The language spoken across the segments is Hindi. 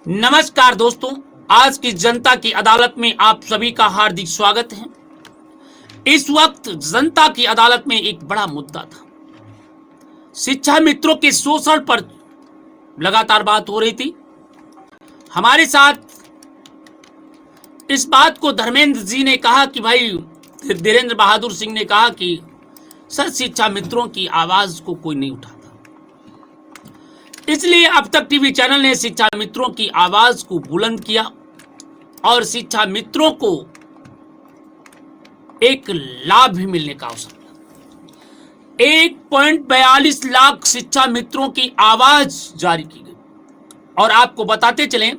नमस्कार दोस्तों, आज की जनता की अदालत में आप सभी का हार्दिक स्वागत है। इस वक्त जनता की अदालत में एक बड़ा मुद्दा था। शिक्षा मित्रों के शोषण पर लगातार बात हो रही थी। हमारे साथ इस बात को धर्मेंद्र जी ने कहा कि भाई धीरेन्द्र बहादुर सिंह ने कहा कि सर शिक्षा मित्रों की आवाज को कोई नहीं उठाता, इसलिए अब तक टीवी चैनल ने शिक्षा मित्रों की आवाज को बुलंद किया और शिक्षा मित्रों को एक लाभ भी मिलने का अवसर मिला। 1.42 लाख शिक्षा मित्रों की आवाज जारी की गई और आपको बताते चलें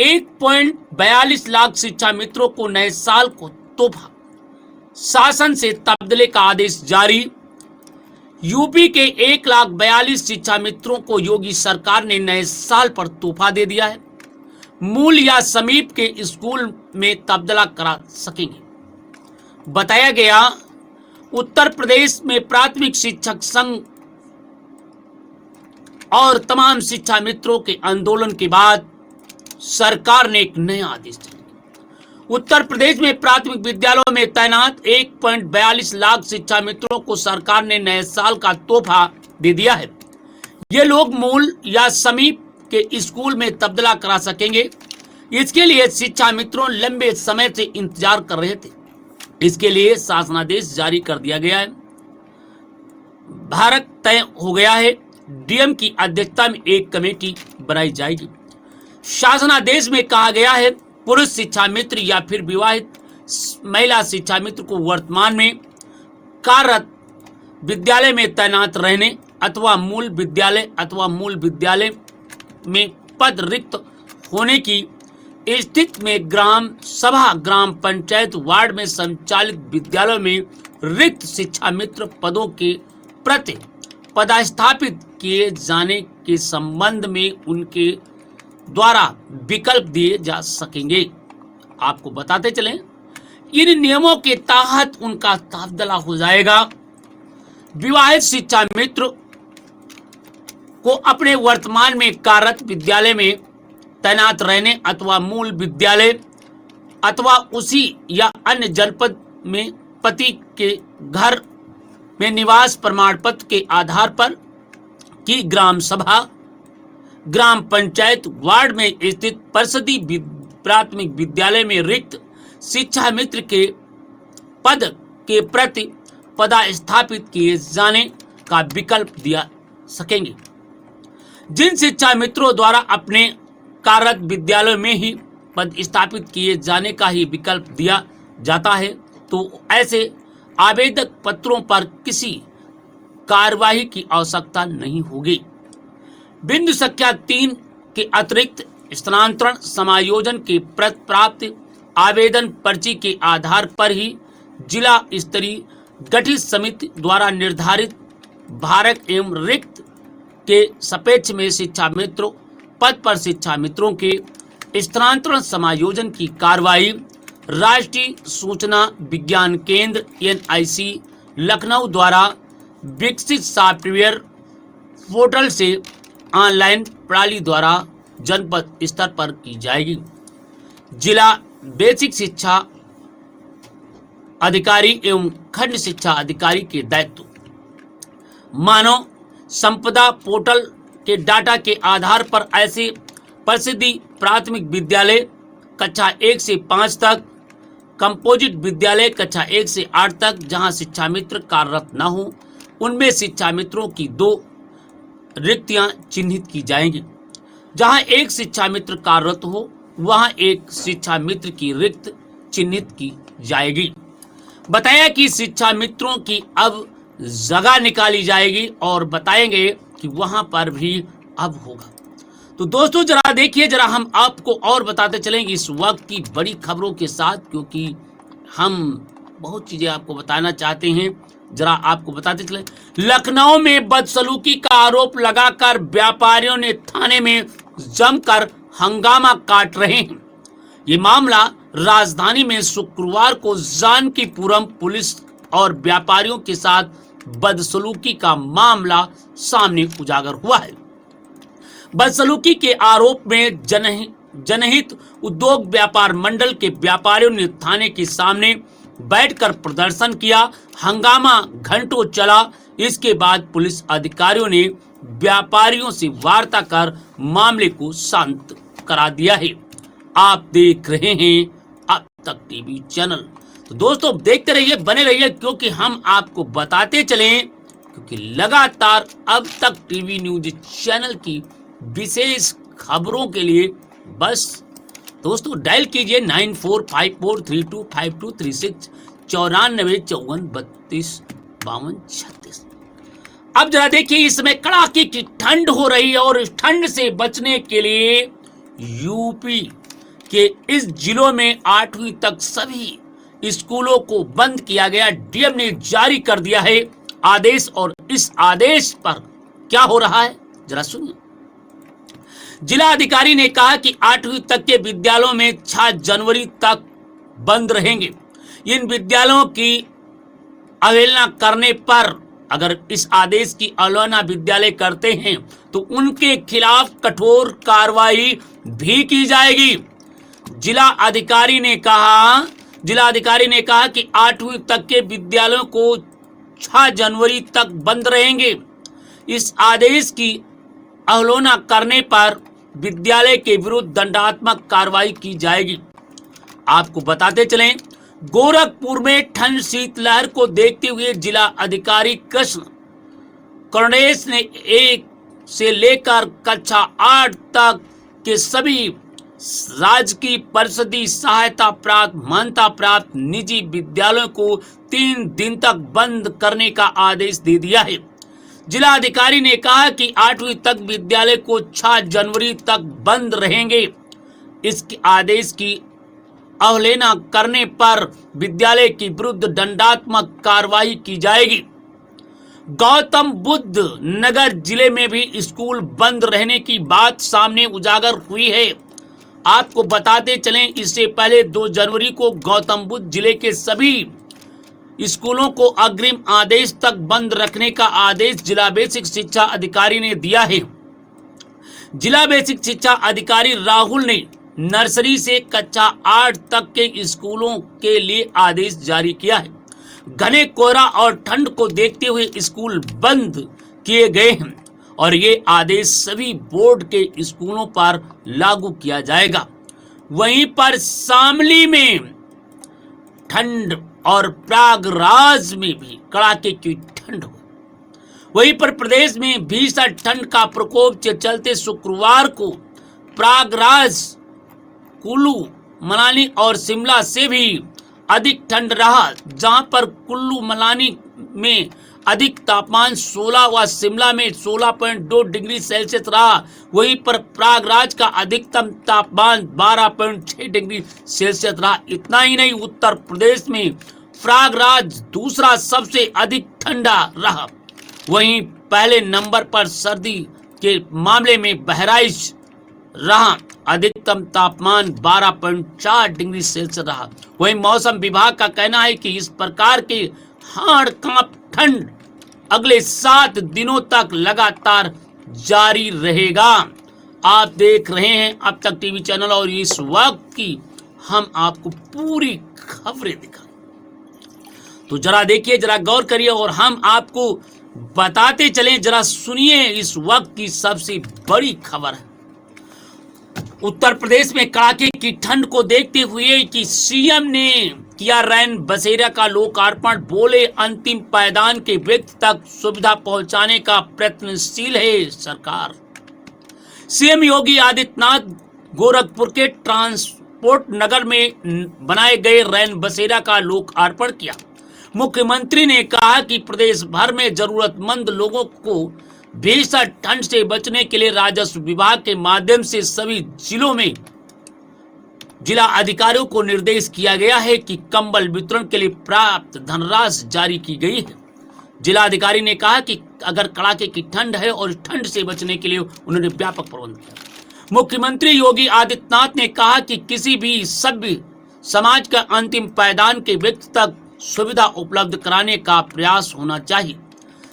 1.42 लाख शिक्षा मित्रों को नए साल को तोहफा, शासन से तबादले का आदेश जारी। यूपी के 1,42,000 शिक्षा मित्रों को योगी सरकार ने नए साल पर तोहफा दे दिया है। मूल या समीप के स्कूल में तबादला करा सकेंगे। बताया गया उत्तर प्रदेश में प्राथमिक शिक्षक संघ और तमाम शिक्षा मित्रों के आंदोलन के बाद सरकार ने एक नया आदेश जारी किया। उत्तर प्रदेश में प्राथमिक विद्यालयों में तैनात 1.42 लाख शिक्षा मित्रों को सरकार ने नए साल का तोहफा दे दिया है। ये लोग मूल या समीप के स्कूल में तबादला करा सकेंगे। इसके लिए शिक्षा मित्रों लंबे समय से इंतजार कर रहे थे। इसके लिए शासनादेश जारी कर दिया गया है। भारत तय हो गया है। डीएम की अध्यक्षता में एक कमेटी बनाई जाएगी। शासनादेश में कहा गया है पुरुष शिक्षा मित्र या फिर विवाहित महिला शिक्षा मित्र को वर्तमान में कार्यरत विद्यालय में तैनात रहने अथवा मूल विद्यालय में पद रिक्त होने की स्थिति में ग्राम सभा, ग्राम पंचायत, वार्ड में संचालित विद्यालयों में रिक्त शिक्षा मित्र पदों के प्रति पदस्थापित किए जाने के संबंध में उनके द्वारा विकल्प दिए जा सकेंगे। आपको बताते चलें इन नियमों के तहत उनका तबादला हो जाएगा। विवाहित शिक्षा मित्र को अपने वर्तमान में कार्यरत विद्यालय में तैनात रहने अथवा मूल विद्यालय अथवा उसी या अन्य जनपद में पति के घर में निवास प्रमाण पत्र के आधार पर की ग्राम सभा, ग्राम पंचायत, वार्ड में स्थित परिषदीय प्राथमिक विद्यालय में रिक्त शिक्षा मित्र के पद के प्रति पदस्थापित किए जाने का विकल्प दिया सकेंगे। जिन शिक्षा मित्रों द्वारा अपने कार्यरत विद्यालय में ही पदस्थापित किए जाने का ही विकल्प दिया जाता है तो ऐसे आवेदक पत्रों पर किसी कार्यवाही की आवश्यकता नहीं होगी। बिंदु संख्या 3 के अतिरिक्त स्थानांतरण समायोजन के प्राप्त आवेदन पर्ची के आधार पर ही जिला स्तरीय गठित समिति द्वारा निर्धारित भारत एवं रिक्त के सापेक्ष में शिक्षा मित्रों पद पर शिक्षा मित्रों के स्थानांतरण समायोजन की कार्रवाई राष्ट्रीय सूचना विज्ञान केंद्र NIC लखनऊ द्वारा विकसित सॉफ्टवेयर पोर्टल से ऑनलाइन प्रणाली द्वारा जनपद स्तर पर की जाएगी। जिला बेसिक शिक्षा अधिकारी एवं खंड शिक्षा अधिकारी के दायित्व मानव संपदा पोर्टल के डाटा के आधार पर ऐसे परिषदीय प्राथमिक विद्यालय कक्षा 1 से 5 तक, कंपोजिट विद्यालय कक्षा 1 से 8 तक जहां शिक्षा मित्र कार्यरत न हो उनमें शिक्षा मित्रों की 2 रिक्तियां चिन्हित की जाएंगी। जहां एक शिक्षा मित्र कार्यरत हो वहां एक शिक्षा मित्र की रिक्त चिन्हित की जाएगी। बताया कि शिक्षा मित्रों की अब जगह निकाली जाएगी और बताएंगे कि वहां पर भी अब होगा। तो दोस्तों जरा देखिए, जरा हम आपको और बताते चलेंगे इस वक्त की बड़ी खबरों के साथ, क्योंकि हम बहुत चीजें आपको बताना चाहते हैं। जरा आपको बताते चले, लखनऊ में बदसलूकी का आरोप लगाकर व्यापारियों ने थाने में जमकर हंगामा काट रहे हैं। ये मामला राजधानी में शुक्रवार को जानकीपुरम पुलिस और व्यापारियों के साथ बदसलूकी का मामला सामने उजागर हुआ है। बदसलूकी के आरोप में जनहित उद्योग व्यापार मंडल के व्यापारियों ने थाने के सामने बैठकर प्रदर्शन किया। हंगामा घंटों चला। इसके बाद पुलिस अधिकारियों ने व्यापारियों से वार्ता कर मामले को शांत करा दिया है। आप देख रहे हैं अब तक टीवी चैनल। तो दोस्तों देखते रहिए, बने रहिए, क्योंकि हम आपको बताते चलें, क्योंकि लगातार अब तक टीवी न्यूज चैनल की विशेष खबरों के लिए बस दोस्तों डायल कीजिए 9454325236 9454325236। अब जरा देखिए, इसमें कड़ाके की ठंड हो रही है और इस ठंड से बचने के लिए यूपी के इस जिलों में 8वीं तक सभी स्कूलों को बंद किया गया। डीएम ने जारी कर दिया है आदेश, और इस आदेश पर क्या हो रहा है जरा सुनिए। जिला अधिकारी ने कहा कि 8वीं तक के विद्यालयों में 6 जनवरी तक बंद रहेंगे। इन विद्यालयों की अवहेलना करने पर, अगर इस आदेश की अवहेलना विद्यालय करते हैं तो उनके खिलाफ कठोर कार्रवाई भी की जाएगी। जिला अधिकारी ने कहा कि 8वीं तक के विद्यालयों को 6 जनवरी तक बंद रहेंगे। इस आदेश की अवहेलना करने पर विद्यालय के विरुद्ध दंडात्मक कार्रवाई की जाएगी। आपको बताते चलें, गोरखपुर में ठंड शीतलहर को देखते हुए जिला अधिकारी कृष्ण कर्णेश ने 1 से लेकर कक्षा 8 तक के सभी राजकीय परिषदीय सहायता प्राप्त मान्यता प्राप्त निजी विद्यालयों को 3 दिन तक बंद करने का आदेश दे दिया है। जिला अधिकारी ने कहा कि 8वीं तक विद्यालय को 6 जनवरी तक बंद रहेंगे। इस आदेश की अवहेलना करने पर विद्यालय के विरुद्ध दंडात्मक कार्रवाई की जाएगी। गौतम बुद्ध नगर जिले में भी स्कूल बंद रहने की बात सामने उजागर हुई है। आपको बताते चलें, इससे पहले 2 जनवरी को गौतम बुद्ध जिले के सभी स्कूलों को अग्रिम आदेश तक बंद रखने का आदेश जिला बेसिक शिक्षा अधिकारी ने दिया है। जिला बेसिक शिक्षा अधिकारी राहुल ने नर्सरी से कक्षा 8 तक के स्कूलों के लिए आदेश जारी किया है। घने कोहरा और ठंड को देखते हुए स्कूल बंद किए गए हैं और ये आदेश सभी बोर्ड के स्कूलों पर लागू किया जाएगा। वहीं पर शामली में ठंड और प्रयागराज में भी कड़ाके की ठंड हुई। वहीं पर प्रदेश में भीषण ठंड का प्रकोप के चलते शुक्रवार को प्रयागराज, कुल्लू, मनाली और शिमला से भी अधिक ठंड रहा। जहां पर कुल्लू मनाली में अधिक तापमान 16 व शिमला में 16.2 डिग्री सेल्सियस रहा। वहीं पर प्रयागराज का अधिकतम तापमान 12.6 डिग्री सेल्सियस रहा। इतना ही नहीं, उत्तर प्रदेश में प्रयागराज दूसरा सबसे अधिक ठंडा रहा। वहीं पहले नंबर पर सर्दी के मामले में बहराइच रहा। अधिकतम तापमान 12.4 डिग्री सेल्सियस रहा। वहीं मौसम विभाग का कहना है कि इस प्रकार के हाड़ कांप ठंड अगले 7 दिनों तक लगातार जारी रहेगा। आप देख रहे हैं अब तक टीवी चैनल और इस वक्त की हम आपको पूरी खबरें दिखा। तो जरा देखिए, जरा गौर करिए और हम आपको बताते चलें। जरा सुनिए इस वक्त की सबसे बड़ी खबर है। उत्तर प्रदेश में कड़ाके की ठंड को देखते हुए कि सीएम ने किया रैन बसेरा का लोकार्पण। बोले अंतिम पायदान के व्यक्ति तक सुविधा पहुंचाने का प्रयत्नशील है सरकार। सीएम योगी आदित्यनाथ गोरखपुर के ट्रांसपोर्ट नगर में बनाए गए रैन बसेरा का लोकार्पण किया। मुख्यमंत्री ने कहा कि प्रदेश भर में जरूरतमंद लोगों को भीषण ठंड से बचने के लिए राजस्व विभाग के माध्यम से सभी जिलों में जिला अधिकारियों को निर्देश किया गया है कि कंबल वितरण के लिए प्राप्त धनराशि जारी की गई है। जिला अधिकारी ने कहा कि अगर कड़ाके की ठंड है और ठंड से बचने के लिए उन्होंने व्यापक प्रबंध किया। मुख्यमंत्री योगी आदित्यनाथ ने कहा कि किसी भी सभ्य समाज का अंतिम पायदान के व्यक्ति तक सुविधा उपलब्ध कराने का प्रयास होना चाहिए।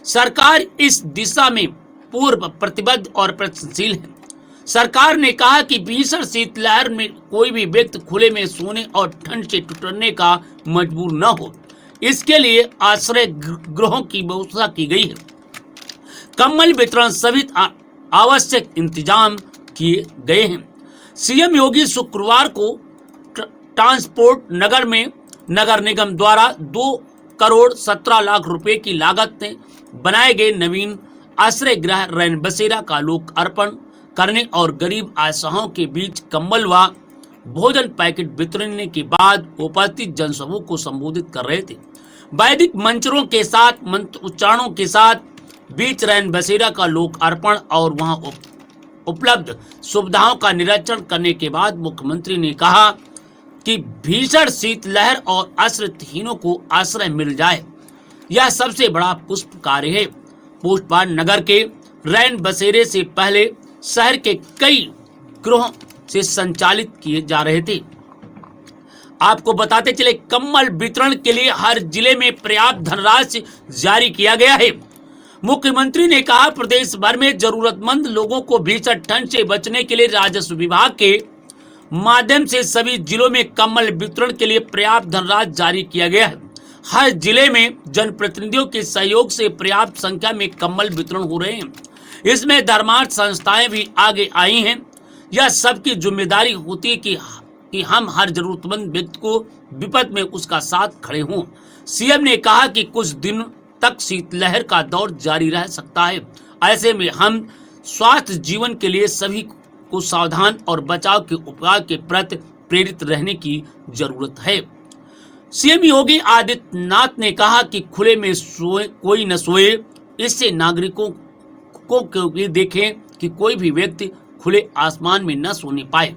सरकार इस दिशा में पूर्व प्रतिबद्ध और प्रयत्नशील है। सरकार ने कहा कि भीषण शीतलहर में कोई भी व्यक्ति खुले में सोने और ठंड से ठिठुरने का मजबूर न हो, इसके लिए आश्रय गृहों की व्यवस्था की गई है। कंबल वितरण सहित आवश्यक इंतजाम किए गए हैं। सीएम योगी शुक्रवार को ट्रांसपोर्ट नगर निगम द्वारा 2,17,00,000 रुपए की लागत में बनाए गए नवीन आश्रय गृह रैन बसेरा का लोकार्पण करने और गरीब असहायों के बीच कंबल व भोजन पैकेट वितरण के बाद उपस्थित जनसमूह को संबोधित कर रहे थे। वैदिक मंत्रों के साथ मंत्र उच्चारणों के साथ बीच रैन बसेरा का लोकार्पण और वहां उपलब्ध सुविधाओं का निरीक्षण करने के बाद मुख्यमंत्री ने कहा कि भीषण शीतलहर और आश्रितहीनों को आश्रय मिल जाए, यह सबसे बड़ा पुष्प कार्य है। पोस्टपार्ड नगर के रैन बसेरे से पहले शहर के कई गृहों से संचालित किए जा रहे थे। आपको बताते चले, कंबल वितरण के लिए हर जिले में पर्याप्त धनराशि जारी किया गया है। मुख्यमंत्री ने कहा, प्रदेश भर में जरूरतमंद लोगों को भीषण ठंड से बचने के लिए राजस्व विभाग के माध्यम से सभी जिलों में कंबल वितरण के लिए पर्याप्त धनराशि जारी किया गया है। हर जिले में जनप्रतिनिधियों के सहयोग से पर्याप्त संख्या में कंबल वितरण हो रहे हैं। इसमें धर्मार्थ संस्थाएं भी आगे आई हैं। यह सबकी जिम्मेदारी होती है कि हम हर जरूरतमंद व्यक्ति को विपद में उसका साथ खड़े हों। सीएम ने कहा कि कुछ दिन तक शीतलहर का दौर जारी रह सकता है। ऐसे में हम स्वास्थ्य जीवन के लिए सभी को सावधान और बचाव के उपाय के प्रति प्रेरित रहने की जरूरत है। सीएम योगी आदित्यनाथ ने कहा कि खुले में कोई न सोए, इससे नागरिकों को देखें कि कोई भी व्यक्ति खुले आसमान में न सोने पाए।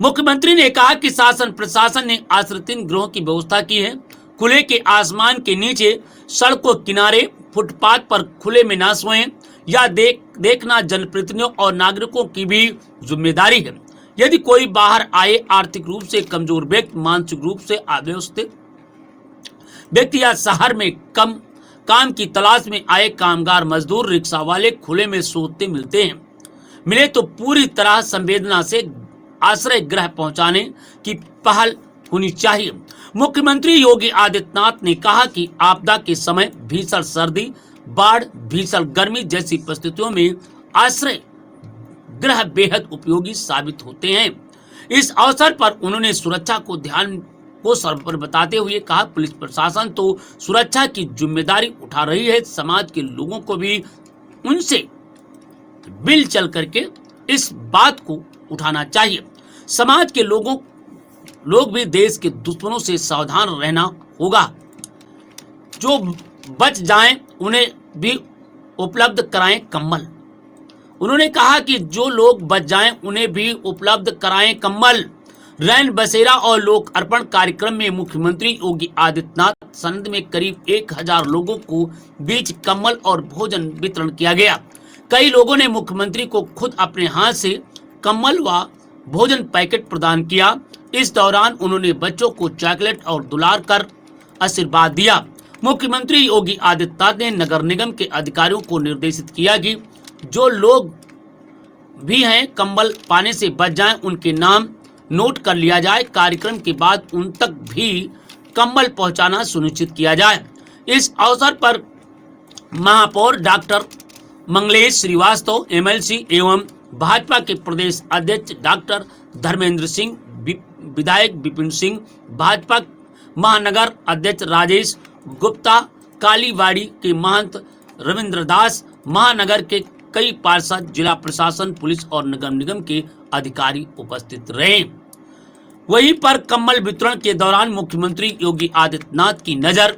मुख्यमंत्री ने कहा कि शासन प्रशासन ने आश्रित गृहों की व्यवस्था की है। खुले के आसमान के नीचे, सड़कों किनारे, फुटपाथ पर खुले में न सोएं, या देखना जनप्रतिनिधियों और नागरिकों की भी जिम्मेदारी है। यदि कोई बाहर आए आर्थिक रूप से कमजोर व्यक्ति, मानसिक रूप से अव्यवस्थित व्यक्ति या शहर में काम की तलाश में आए कामगार मजदूर, रिक्शा वाले खुले में सोते मिले तो पूरी तरह संवेदना से आश्रय गृह पहुंचाने की पहल होनी चाहिए। मुख्यमंत्री योगी आदित्यनाथ ने कहा कि आपदा के समय भीषण सर्दी, बाढ़, भीषण गर्मी जैसी परिस्थितियों में आश्रय गृह बेहद उपयोगी साबित होते हैं। इस अवसर पर उन्होंने सुरक्षा को ध्यान को सर्वोपरि बताते हुए कहा, पुलिस प्रशासन तो सुरक्षा की जिम्मेदारी उठा रही है, समाज के लोगों को भी उनसे मिल चल करके इस बात को उठाना चाहिए। समाज के लोग भी देश के दुश्मनों से सावधान रहना होगा। जो बच जाएं उन्हें भी उपलब्ध कराएं कंबल। उन्होंने कहा कि जो लोग बच जाएं उन्हें भी उपलब्ध कराएं कंबल। रैन बसेरा और लोक अर्पण कार्यक्रम में मुख्यमंत्री योगी आदित्यनाथ सनद में करीब 1,000 लोगों को बीच कंबल और भोजन वितरण किया गया। कई लोगों ने मुख्यमंत्री को खुद अपने हाथ से कंबल व भोजन पैकेट प्रदान किया। इस दौरान उन्होंने बच्चों को चॉकलेट और दुलार कर आशीर्वाद दिया। मुख्यमंत्री योगी आदित्यनाथ ने नगर निगम के अधिकारियों को निर्देशित किया कि जो लोग भी हैं कंबल पाने से बच जाएं, उनके नाम नोट कर लिया जाए। कार्यक्रम के बाद उन तक भी कंबल पहुंचाना सुनिश्चित किया जाए। इस अवसर पर महापौर डॉक्टर मंगलेश श्रीवास्तव, एमएलसी एवं भाजपा के प्रदेश अध्यक्ष डॉक्टर धर्मेंद्र सिंह, विधायक विपिन सिंह, भाजपा महानगर अध्यक्ष राजेश गुप्ता, कालीवाड़ी के महंत रविंद्र दास, महानगर के कई पार्षद, जिला प्रशासन, पुलिस और नगर निगम के अधिकारी उपस्थित रहे। वहीं पर कंबल वितरण के दौरान मुख्यमंत्री योगी आदित्यनाथ की नजर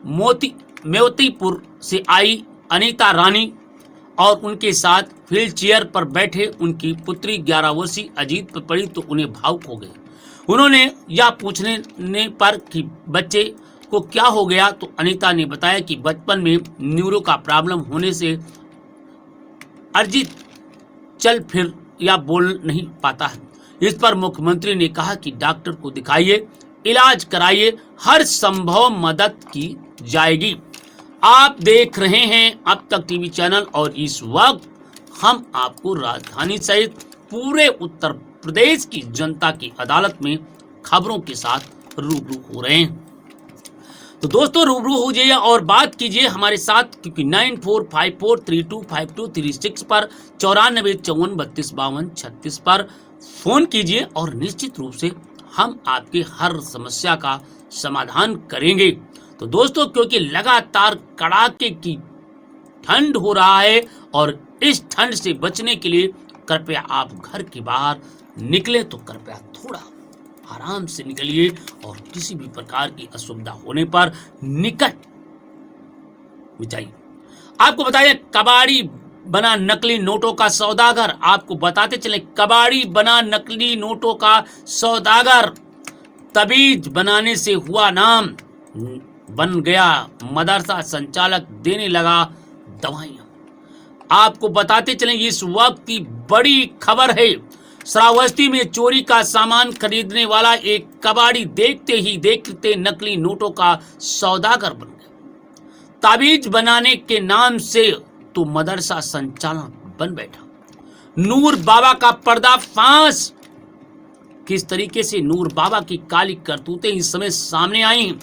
मोतीपुर से आई अनीता रानी और उनके साथ व्हील चेयर पर बैठे उनकी पुत्री 11 वर्षीय अजीत पर पड़ी तो उन्हें भावुक हो गए। उन्होंने यह पूछने पर कि बच्चे को क्या हो गया तो अनीता ने बताया कि बचपन में न्यूरो का प्रॉब्लम होने से अजीत चल फिर या बोल नहीं पाता है। इस पर मुख्यमंत्री ने कहा कि डॉक्टर को दिखाइए, इलाज कराइए, हर संभव मदद की जाएगी। आप देख रहे हैं अब तक टीवी चैनल और इस वक्त हम आपको राजधानी सहित पूरे उत्तर प्रदेश की जनता की अदालत में खबरों के साथ रूबरू हो रहे हैं। तो दोस्तों रूबरू हो जाइए और बात कीजिए हमारे साथ, क्योंकि 9454325236 पर 9454325236 पर फोन कीजिए और निश्चित रूप से हम आपकी हर समस्या का समाधान करेंगे। तो दोस्तों क्योंकि लगातार कड़ाके की ठंड हो रहा है और इस ठंड से बचने के लिए कृपया आप घर के बाहर निकले तो कृपया थोड़ा आराम से निकलिए और किसी भी प्रकार की असुविधा होने पर निकट में जाइए। आपको बताइए कबाड़ी बना नकली नोटों का सौदागर, आपको बताते चले कबाड़ी बना नकली नोटों का सौदागर, तबीज बनाने से हुआ नाम, बन गया मदरसा संचालक, देने लगा दवाइयां। आपको बताते चलें इस वक्त की बड़ी खबर है, श्रावस्ती में चोरी का सामान खरीदने वाला एक कबाड़ी देखते ही देखते नकली नोटों का सौदागर बन गया। ताबीज बनाने के नाम से तो मदरसा संचालक बन बैठा। नूर बाबा का पर्दाफाश, किस तरीके से नूर बाबा की काली करतूतें इस समय सामने आई।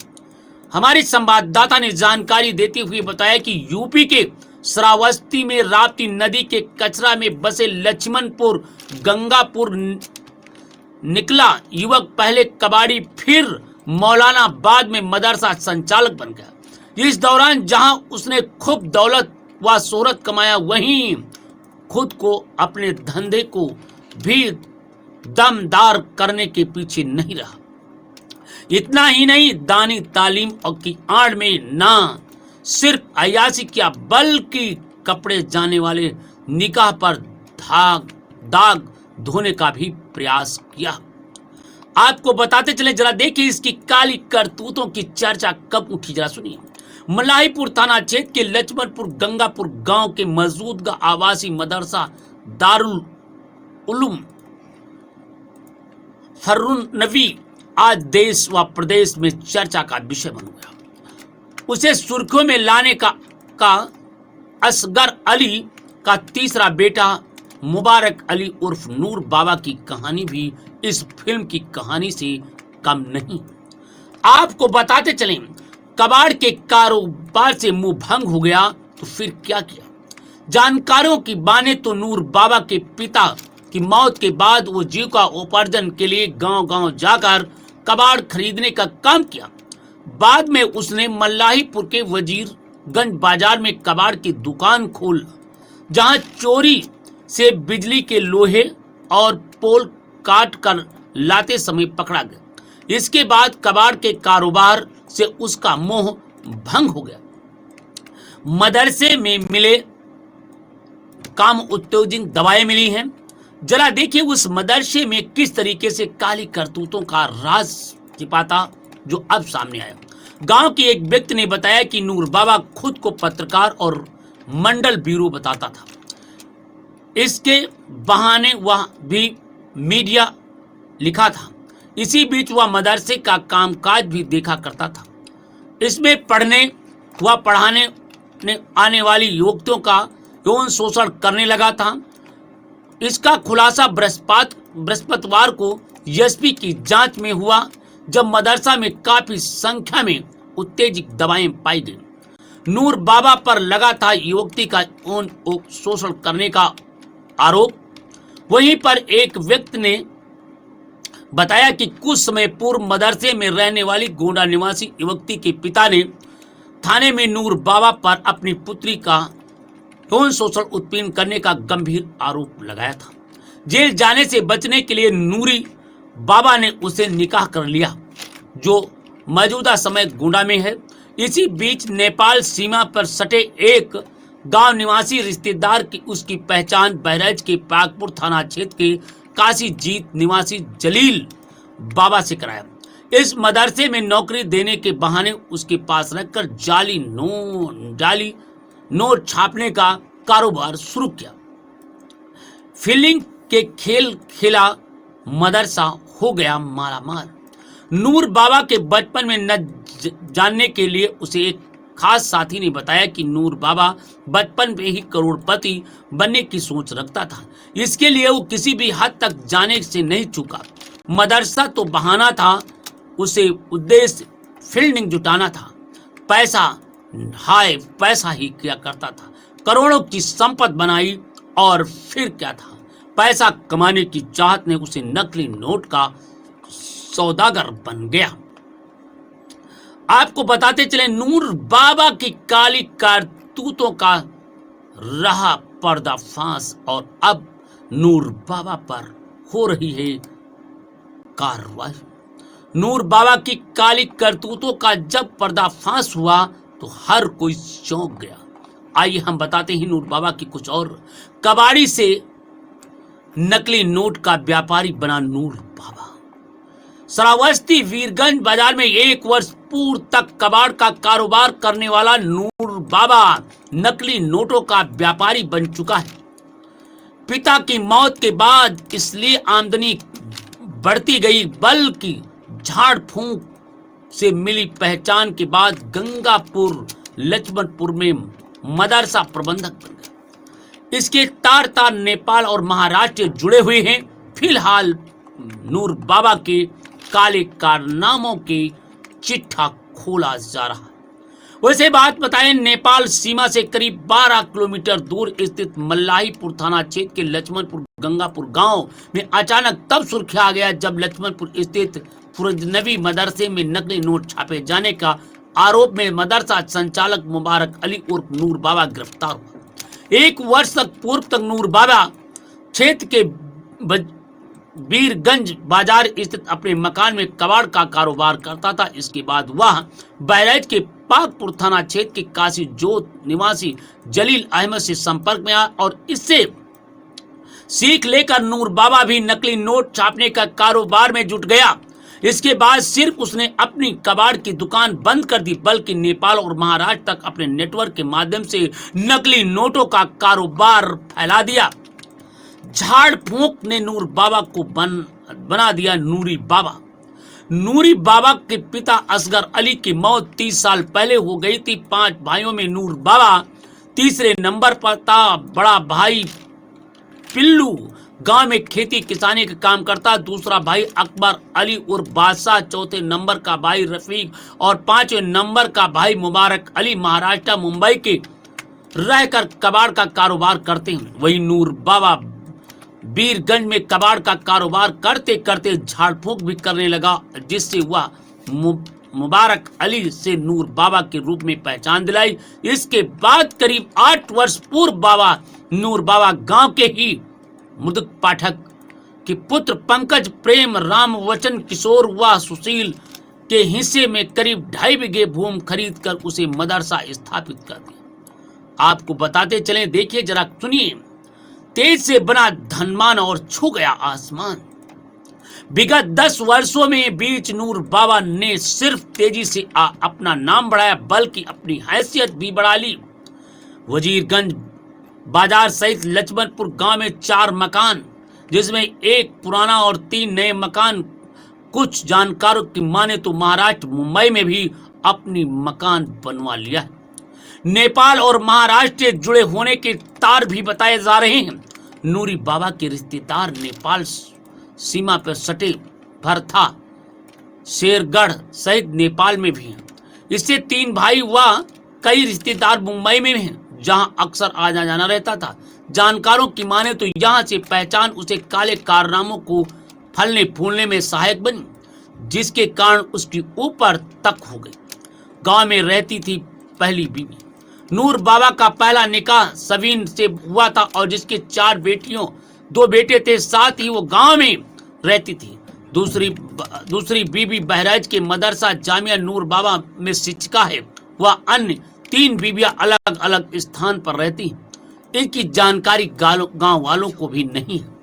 हमारे संवाददाता ने जानकारी देते हुए बताया कि यूपी के श्रावस्ती में राप्ती नदी के कचरा में बसे लक्ष्मणपुर गंगापुर निकला युवक पहले कबाड़ी फिर मौलाना बाद में मदरसा संचालक बन गया। इस दौरान जहां उसने खूब दौलत व शोहरत कमाया, वहीं खुद को अपने धंधे को भी दमदार करने के पीछे नहीं रहा। इतना ही नहीं, दानी तालीम और की आड़ में ना सिर्फ अयासी किया बल्कि कपड़े जाने वाले निकाह पर दाग धोने का भी प्रयास किया। आपको बताते चले, जरा देखिए इसकी काली करतूतों की चर्चा कब उठी, जरा सुनिए। मलाहीपुर थाना क्षेत्र के लक्ष्मणपुर गंगापुर गांव के मौजूदा आवासीय मदरसा दारुल उलूम फर्रुन नबी आज देश व प्रदेश में चर्चा का विषय बन गया। उसे सुर्खियों में लाने का असगर अली का तीसरा बेटा मुबारक अली उर्फ नूर बाबा की कहानी भी इस फिल्म की कहानी से कम नहीं। आपको बताते चलें, कबाड़ के कारोबार से मुंह भंग हो गया तो फिर क्या किया। जानकारों की माने तो नूर बाबा के पिता की मौत के बाद वो जीविका उपार्जन के लिए गांव-गांव जाकर कबाड़ खरीदने का काम किया। बाद में उसने मल्लाहीपुर के वजीरगंज बाजार में कबाड़ की दुकान खोल, जहां चोरी से बिजली के लोहे और पोल काट कर लाते समय पकड़ा गया। इसके बाद कबाड़ के कारोबार से उसका मोह भंग हो गया। मदरसे में मिले काम उत्तेजक दवाएं मिली हैं। जरा देखिए उस मदरसे में किस तरीके से काली करतूतों का राज छिपाता जो अब सामने आया। गांव के एक व्यक्ति ने बताया कि नूर बाबा खुद को पत्रकार और मंडल ब्यूरो बताता था। इसके बहाने वह भी मीडिया लिखा था। इसी बीच वह मदरसे का कामकाज भी देखा करता था। इसमें पढ़ने व पढ़ाने आने वाली युवतियों का यौन शोषण करने लगा था। इसका खुलासा बृहस्पतिवार को एसपी की जांच में हुआ, जब मदरसा में काफी संख्या में उत्तेजक दवाएं पाई गई। नूर बाबा पर लगा था युवती का यौन शोषण करने का आरोप। वहीं पर एक व्यक्ति ने बताया कि कुछ समय पूर्व मदरसे में रहने वाली गोंडा निवासी युवती के पिता ने थाने में नूर बाबा पर अपनी पुत्री का यौन शोषण उत्पीड़न करने का गंभीर आरोप लगाया था। जेल जाने से बचने के लिए नूरी बाबा ने उसे निकाह कर लिया, जो मौजूदा समय गोंडा में है। इसी बीच नेपाल सीमा पर सटे एक गांव निवासी रिश्तेदार की उसकी पहचान बहराइच के पाकपुर थाना क्षेत्र के काशीजीत निवासी जलील बाबा से कराया। इस मदरसे में नौकरी देने के बहाने उसके पास रहकर जाली नोट छापने का कारोबार शुरू किया। फील्डिंग के खेल खेला, मदरसा हो गया मालामाल। नूर बाबा के बचपन में न जानने के लिए उसे एक खास साथी ने बताया कि नूर बाबा बचपन में ही करोड़पति बनने की सोच रखता था। इसके लिए वो किसी भी हद तक जाने से नहीं चूका। मदरसा तो बहाना था, उसे उद्देश्य फील्डिंग जुटाना था। पैसा ही किया करता था। करोड़ों की संपत्ति बनाई और फिर क्या था, पैसा कमाने की चाहत ने उसे नकली नोट का सौदागर बन गया। आपको बताते चले, नूर बाबा की काली करतूतों का रहा पर्दाफाश और अब नूर बाबा पर हो रही है कार्रवाई। नूर बाबा की काली करतूतों का जब पर्दाफाश हुआ तो हर कोई चौंक गया। आइए हम बताते हैं नूर बाबा की कुछ और। कबाड़ी से नकली नोट का व्यापारी बना नूर बाबा। श्रावस्ती वीरगंज बाजार में 1 वर्ष पूर्व तक कबाड़ का कारोबार करने वाला नूर बाबा नकली नोटों का व्यापारी बन चुका है। पिता की मौत के बाद इसलिए आमदनी बढ़ती गई, बल्कि झाड़ फूंक से मिली पहचान के बाद गंगापुर लक्ष्मणपुर में मदरसा प्रबंधक बन गया। इसके तार तार नेपाल और महाराष्ट्र जुड़े हुए हैं। फिलहाल नूर बाबा के काले कारनामों के चिट्ठा खोला जा रहा है। वैसे बात बताएं, नेपाल सीमा से करीब 12 किलोमीटर दूर स्थित मल्लाहीपुर थाना क्षेत्र के लक्ष्मणपुर गंगापुर गांव में अचानक तब सुर्खिया आ गया जब लक्ष्मणपुर स्थित फुरजनवी मदरसे में नकली नोट छापे जाने का आरोप में मदरसा संचालक मुबारक अली उर्फ नूर बाबा गिरफ्तार हुआ। 1 वर्ष पूर्व तक नूर बाबा क्षेत्र के वीरगंज बाजार स्थित अपने मकान में कबाड़ का कारोबार करता था। इसके बाद वह बहराइच के पाकपुर थाना क्षेत्र के काशी जोत निवासी जलील अहमद से संपर्क में आया और इससे सीख लेकर नूर बाबा भी नकली नोट छापने का कारोबार में जुट गया। इसके बाद सिर्फ उसने अपनी कबाड़ की दुकान बंद कर दी, बल्कि नेपाल और महाराष्ट्र तक अपने नेटवर्क के माध्यम से नकली नोटों का कारोबार फैला दिया। झाड़ फूंक ने नूर बाबा को बना दिया नूरी बाबा। नूरी बाबा के पिता असगर अली की मौत 30 साल पहले हो गई थी। 5 भाइयों में नूर बाबा तीसरे नंबर पर था। बड़ा भाई पिल्लू गांव में खेती किसानी का काम करता। दूसरा भाई अकबर अली उर्फ बादशाह, चौथे नंबर का भाई रफीक और 5वें नंबर का भाई मुबारक अली महाराष्ट्र मुंबई के रहकर कबाड़ का कारोबार करते हैं। वही नूर बाबा वीरगंज में कबाड़ का कारोबार करते करते झाड़ फूंक भी करने लगा, जिससे वह मुबारक अली से नूर बाबा के रूप में पहचान दिलाई। इसके बाद करीब 8 वर्ष पूर्व बाबा नूर बाबा गांव के ही मृदुक पाठक के पुत्र पंकज प्रेम राम वचन किशोर व सुशील के हिस्से में करीब 2.5 बीघे भूमि खरीद कर उसे मदरसा स्थापित कर दिया। आपको बताते चले, देखिए जरा सुनिए। तेज से बना धनमान और छू गया आसमान। विगत 10 वर्षों में बीच नूर बाबा ने सिर्फ तेजी से अपना नाम बढ़ाया, बल्कि अपनी हैसियत भी बढ़ा ली। वजीरगंज बाजार सहित लक्ष्मणपुर गांव में 4 मकान, जिसमें 1 पुराना और 3 नए मकान। कुछ जानकारों की माने तो महाराष्ट्र मुंबई में भी अपनी मकान बनवा लिया है। नेपाल और महाराष्ट्र जुड़े होने के तार भी बताए जा रहे हैं। नूरी बाबा के रिश्तेदार नेपाल सीमा पर सटे भरथा, शेरगढ़ सहित नेपाल में भी हैं। इससे 3 भाई व कई रिश्तेदार मुंबई में हैं, जहां अक्सर आना जाना रहता था। जानकारों की माने तो यहां से पहचान उसे काले कारनामों को फलने फूलने में सहायक बनी, जिसके कारण उसकी ऊपर तक हो गई। गांव में रहती थी पहली बीवी। नूर बाबा का पहला निकाह सवीन से हुआ था और जिसके 4 बेटियों 2 बेटे थे, साथ ही वो गांव में रहती थी। दूसरी बीबी बहराइच के मदरसा जामिया नूर बाबा में शिक्षिका है। वह अन्य 3 बीबियां अलग अलग स्थान पर रहती हैं। इनकी जानकारी गांव वालों को भी नहीं है।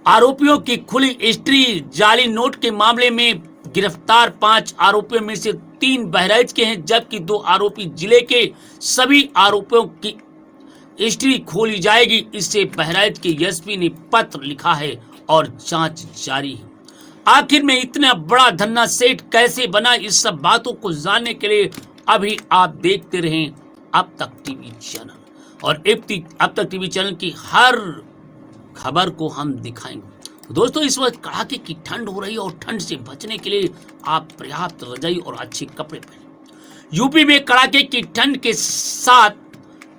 आरोपियों की खुली हिस्ट्री। जाली नोट के मामले में गिरफ्तार 5 आरोपियों में से 3 बहराइच के हैं, जबकि 2 आरोपी जिले के। सभी आरोपियों की हिस्ट्री खोली जाएगी, इससे बहराइच के एसपी ने पत्र लिखा है और जांच जारी है। आखिर में इतना बड़ा धन्ना सेठ कैसे बना, इस सब बातों को जानने के लिए अभी आप देखते रहें अब तक टीवी चैनल और अब तक टीवी चैनल की हर खबर को हम दिखाएंगे। दोस्तों इस वक्त कड़ाके की ठंड हो रही है और ठंड से बचने के लिए आप पर्याप्त रजाई और अच्छे कपड़े पहनें। यूपी में कड़ाके की ठंड के साथ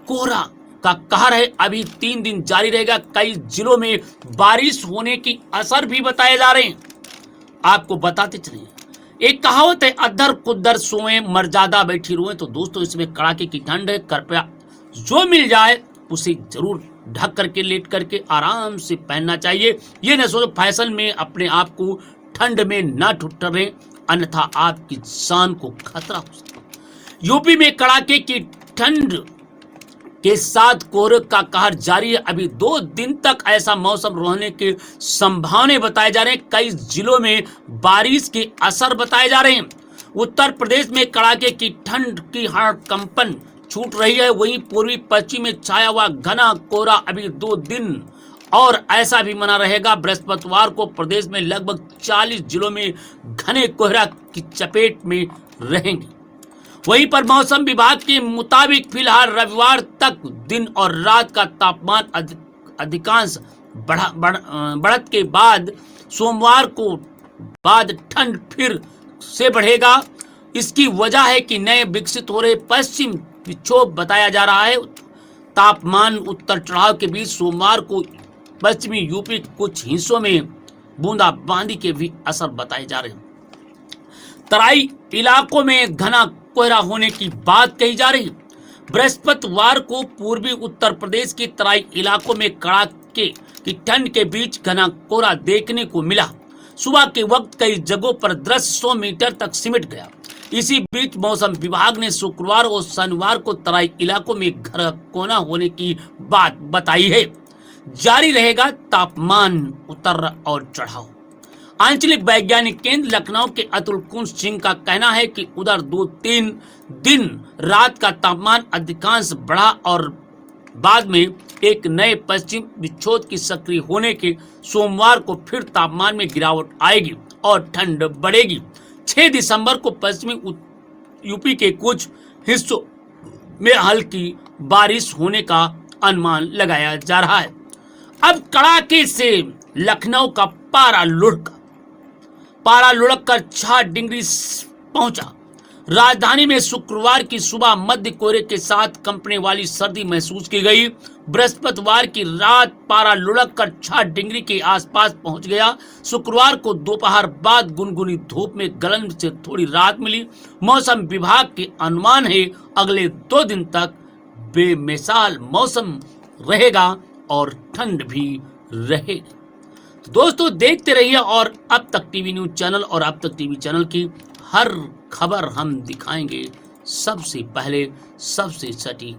कोहरा का कहर है, अभी 3 दिन जारी रहेगा। कई जिलों में बारिश होने की असर भी बताए जा रहे हैं। आपको बताते चले, एक कहावत है, अद्धर कुद्दर सोए मर्यादा बैठी रोए। तो दोस्तों इसमें कड़ाके की ठंड है, कृपया जो मिल जाए उसे जरूर ढक करके लेट करके आराम से पहनना चाहिए। ये न सोचो फैशन में अपने आप को ठंड में न ठुठरें, अन्यथा आपकी जान को खतरा हो सकता है। यूपी में कड़ाके की ठंड के साथ कोहरे का कहर जारी है। अभी 2 दिन तक ऐसा मौसम रहने के संभावना बताए जा रहे हैं। कई जिलों में बारिश के असर बताए जा रहे हैं। उत्तर प्रदेश में कड़ाके की ठंड की कंपन छूट रही है, वहीं पूर्वी पश्चिम में छाया हुआ घना कोहरा अभी 2 दिन और ऐसा भी बना रहेगा। बृहस्पतिवार को प्रदेश में लगभग 40 जिलों में घने कोहरा की चपेट में रहेंगे। वहीं पर मौसम विभाग के मुताबिक फिलहाल रविवार तक दिन और रात का तापमान अधिकांश बढ़त के बाद सोमवार को बाद ठंड फिर से बढ़ेगा। इसकी वजह है कि नए विकसित हो रहे पश्चिम विक्षोभ बताया जा रहा है। तापमान उतार चढ़ाव के बीच सोमवार को पश्चिमी यूपी के कुछ हिस्सों में बूंदाबांदी के भी असर बताए जा रहे हैं। तराई इलाकों में घना कोहरा होने की बात कही जा रही है। बृहस्पतिवार को पूर्वी उत्तर प्रदेश के तराई इलाकों में कड़ाके की ठंड के बीच घना कोहरा देखने को मिला। सुबह के वक्त कई जगहों पर दृश्य 100 मीटर तक सिमट गया। इसी बीच मौसम विभाग ने शुक्रवार और शनिवार को तराई इलाकों में घना कोहरा होने की बात बताई है। जारी रहेगा तापमान उतार और चढ़ाव। आंचलिक वैज्ञानिक केंद्र लखनऊ के अतुल कुंज सिंह का कहना है कि उधर 2-3 दिन रात का तापमान अधिकांश बढ़ा और बाद में एक नए पश्चिम विक्षोभ की सक्रिय होने के सोमवार को फिर तापमान में गिरावट आएगी और ठंड बढ़ेगी। 6 दिसंबर को पश्चिमी यूपी के कुछ हिस्सों में हल्की बारिश होने का अनुमान लगाया जा रहा है। अब कड़ाके से लखनऊ का पारा लुढ़क कर 6 डिग्री पहुंचा। राजधानी में शुक्रवार की सुबह मध्य कोहरे के साथ कंपने वाली सर्दी महसूस की गई। बृहस्पतिवार की रात पारा लुढ़क कर 6 डिग्री के आसपास पहुंच गया। शुक्रवार को दोपहर बाद गुनगुनी धूप में गलन से थोड़ी राहत मिली। मौसम विभाग के अनुमान है अगले 2 दिन तक बेमिसाल मौसम रहेगा और ठंड भी रहेगी। तो दोस्तों देखते रहिए और अब तक टीवी न्यूज चैनल और अब तक टीवी चैनल की हर खबर हम दिखाएंगे सबसे पहले, सबसे सटीक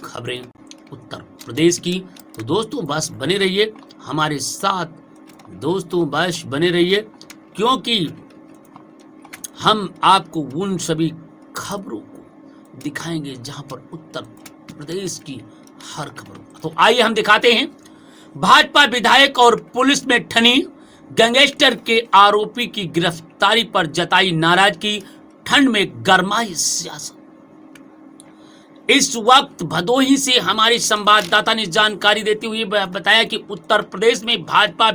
खबरें उत्तर प्रदेश की। तो दोस्तों बस बने रहिए हमारे साथ, दोस्तों बस बने रहिए, क्योंकि हम आपको उन सभी खबरों को दिखाएंगे जहां पर उत्तर प्रदेश की हर खबर। तो आइए हम दिखाते हैं। भाजपा विधायक और पुलिस में ठनी, गैंगस्टर के आरोपी की गिरफ्तारी पर जताई नाराजगी, ठंड में गरमाई सियासत। इस वक्त भदोही से हमारी संवाददाता ने जानकारी देते हुए बताया कि उत्तर प्रदेश में भाजपा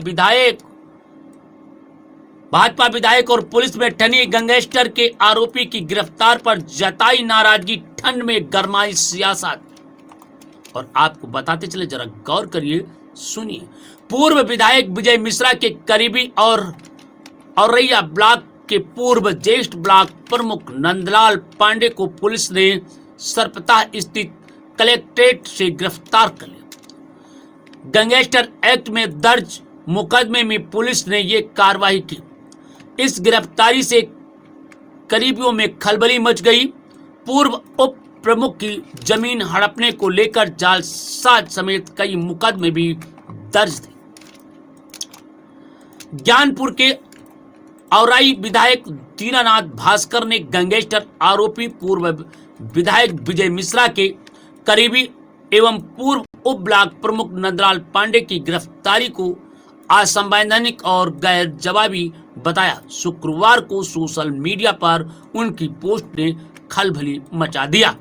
विधायक और पुलिस में ठनी, गैंगस्टर के आरोपी की गिरफ्तार पर जताई नाराजगी, ठंड में गरमाई सियासत। और आपको बताते चले, जरा गौर करिए, सुनिए। पूर्व विधायक विजय मिश्रा के करीबी और औरैया ब्लॉक के पूर्व ज्येष्ठ ब्लॉक प्रमुख नंदलाल पांडे को पुलिस ने सरपता स्थित कलेक्ट्रेट से गिरफ्तार कर लिया। गैंगस्टर एक्ट में दर्ज मुकदमे में पुलिस ने ये कार्रवाई की। इस गिरफ्तारी से करीबियों में खलबली मच गई। पूर्व उप प्रमुख की जमीन हड़पने को लेकर जालसाज समेत कई मुकदमे भी दर्ज थे। ज्ञानपुर के औराई विधायक दीनानाथ भास्कर ने गैंगस्टर आरोपी पूर्व विधायक विजय मिश्रा के करीबी एवं पूर्व उप ब्लॉक प्रमुख नंदलाल पांडे की गिरफ्तारी को असंवैधानिक और गैर जवाबी बताया। शुक्रवार को सोशल मीडिया पर उनकी पोस्ट ने खलबली मचा दिया।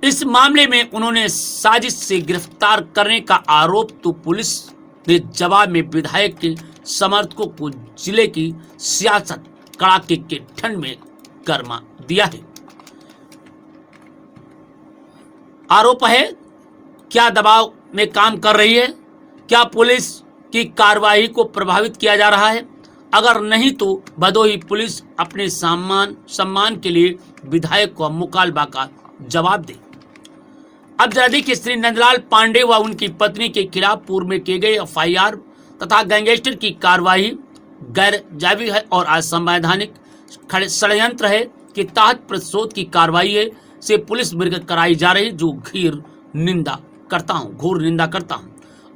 इस मामले में उन्होंने साजिश से गिरफ्तार करने का आरोप तो पुलिस ने जवाब में विधायक के समर्थकों को जिले की सियासत कड़ाके के ठंड में गरमा दिया है। आरोप है, क्या दबाव में काम कर रही है? क्या पुलिस की कार्रवाई को प्रभावित किया जा रहा है? अगर नहीं तो भदोही पुलिस अपने सम्मान के लिए विधायक को मुकालबा का जवाब दे। अब जरा देखिए, श्री नंदलाल पांडे व उनकी पत्नी के खिलाफ पूर्व में किए गए एफआईआर तथा गैंगस्टर की कार्रवाई गैर जायज है और असंवैधानिक षड्यंत्र है कि तहत प्रतिशोध की कार्रवाई से पुलिस मिलकर कराई जा रही, जो घोर निंदा करता हूं।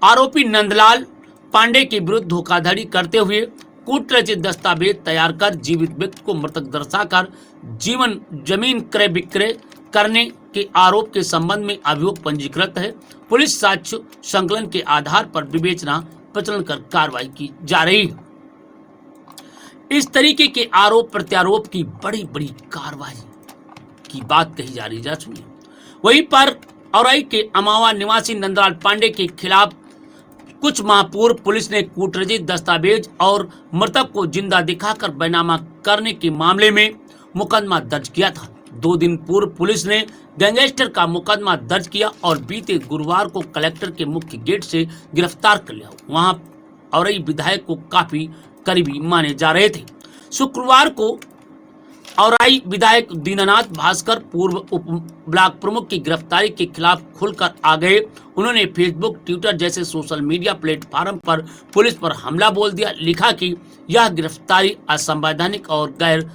आरोपी नंदलाल पांडे के विरुद्ध धोखाधड़ी करते हुए कूटरचित दस्तावेज तैयार कर जीवित व्यक्ति को मृतक दर्शाकर जमीन क्रय विक्रय करने के आरोप के संबंध में अभियोग पंजीकृत है। पुलिस साक्ष्य संकलन के आधार पर विवेचना प्रचलन कर कार्रवाई की जा रही है। इस तरीके के आरोप प्रत्यारोप की बड़ी बड़ी कार्रवाई की बात कही जा रही है। सुनिए, वहीं पर औराई के अमावा निवासी नंदलाल पांडे के खिलाफ कुछ माह पूर्व पुलिस ने कूटरचित दस्तावेज और मृतक को जिंदा दिखाकर बैनामा करने के मामले में मुकदमा दर्ज किया था। 2 दिन पूर्व पुलिस ने गैंगस्टर का मुकदमा दर्ज किया और बीते गुरुवार को कलेक्टर के मुख्य गेट से गिरफ्तार कर लिया। वहां औरई विधायक को काफी करीबी माने जा रहे थे। शुक्रवार को औराई विधायक दीनानाथ भास्कर पूर्व उप ब्लॉक प्रमुख की गिरफ्तारी के खिलाफ खुलकर आ गए। उन्होंने फेसबुक, ट्विटर जैसे सोशल मीडिया प्लेटफॉर्म पर पुलिस पर हमला बोल दिया। लिखा कि यह गिरफ्तारी असंवैधानिक और गैर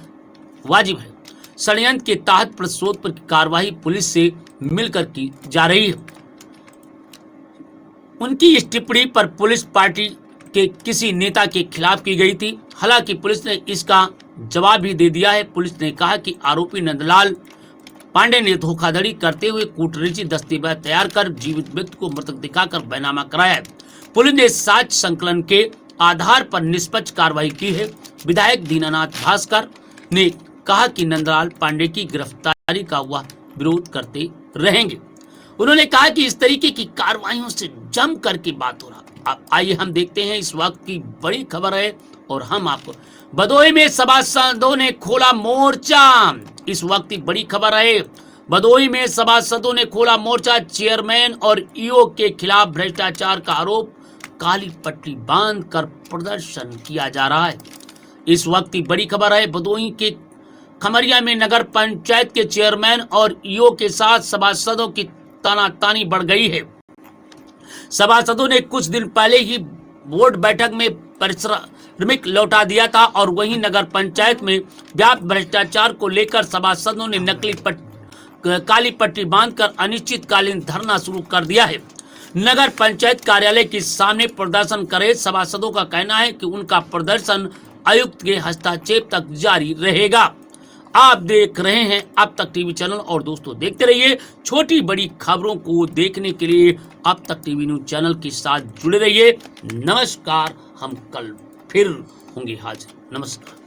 वाजिब है। षड्यंत्र के तहत प्रतिशोध पर कार्रवाई पुलिस से मिलकर की जा रही है। उनकी इस टिप्पणी पर पुलिस पार्टी के किसी नेता के खिलाफ की गई थी। हालांकि पुलिस ने इसका जवाब भी दे दिया है। पुलिस ने कहा कि आरोपी नंदलाल पांडे ने धोखाधड़ी करते हुए कूटरचित दस्तावेज तैयार कर जीवित व्यक्ति को मृतक दिखाकर बैनामा कराया है। पुलिस ने साक्ष्य संकलन के आधार पर निष्पक्ष कार्रवाई की है। विधायक दीनानाथ भास्कर ने कहा कि नंदलाल पांडे की गिरफ्तारी का वह विरोध करते रहेंगे। उन्होंने कहा कि इस तरीके की कार्रवाइयों से जम करके बात हो रहा। अब आइए हम देखते हैं इस वक्त की बड़ी खबर है और हम आपको भदोही में सभासदों ने खोला मोर्चा। इस वक्त की बड़ी खबर है, भदोही में सभासदों ने खोला मोर्चा। चेयरमैन और ईओ के खिलाफ भ्रष्टाचार का आरोप, काली पट्टी बांध कर प्रदर्शन किया जा रहा है। इस वक्त की बड़ी खबर है, भदोही के खमरिया में नगर पंचायत के चेयरमैन और ईओ के साथ सभासदों की तानातानी बढ़ गई है। सभासदों ने कुछ दिन पहले ही बोर्ड बैठक में पारिश्रमिक लौटा दिया था और वहीं नगर पंचायत में व्याप्त भ्रष्टाचार को लेकर सभासदों ने काली पट्टी बांधकर अनिश्चितकालीन धरना शुरू कर दिया है। नगर पंचायत कार्यालय के सामने प्रदर्शन करे सभासदों का कहना है कि उनका प्रदर्शन आयुक्त के हस्तक्षेप तक जारी रहेगा। आप देख रहे हैं अब तक टीवी चैनल और दोस्तों देखते रहिए छोटी बड़ी खबरों को देखने के लिए अब तक टीवी न्यूज चैनल के साथ जुड़े रहिए। नमस्कार, हम कल फिर होंगे हाजिर। नमस्कार।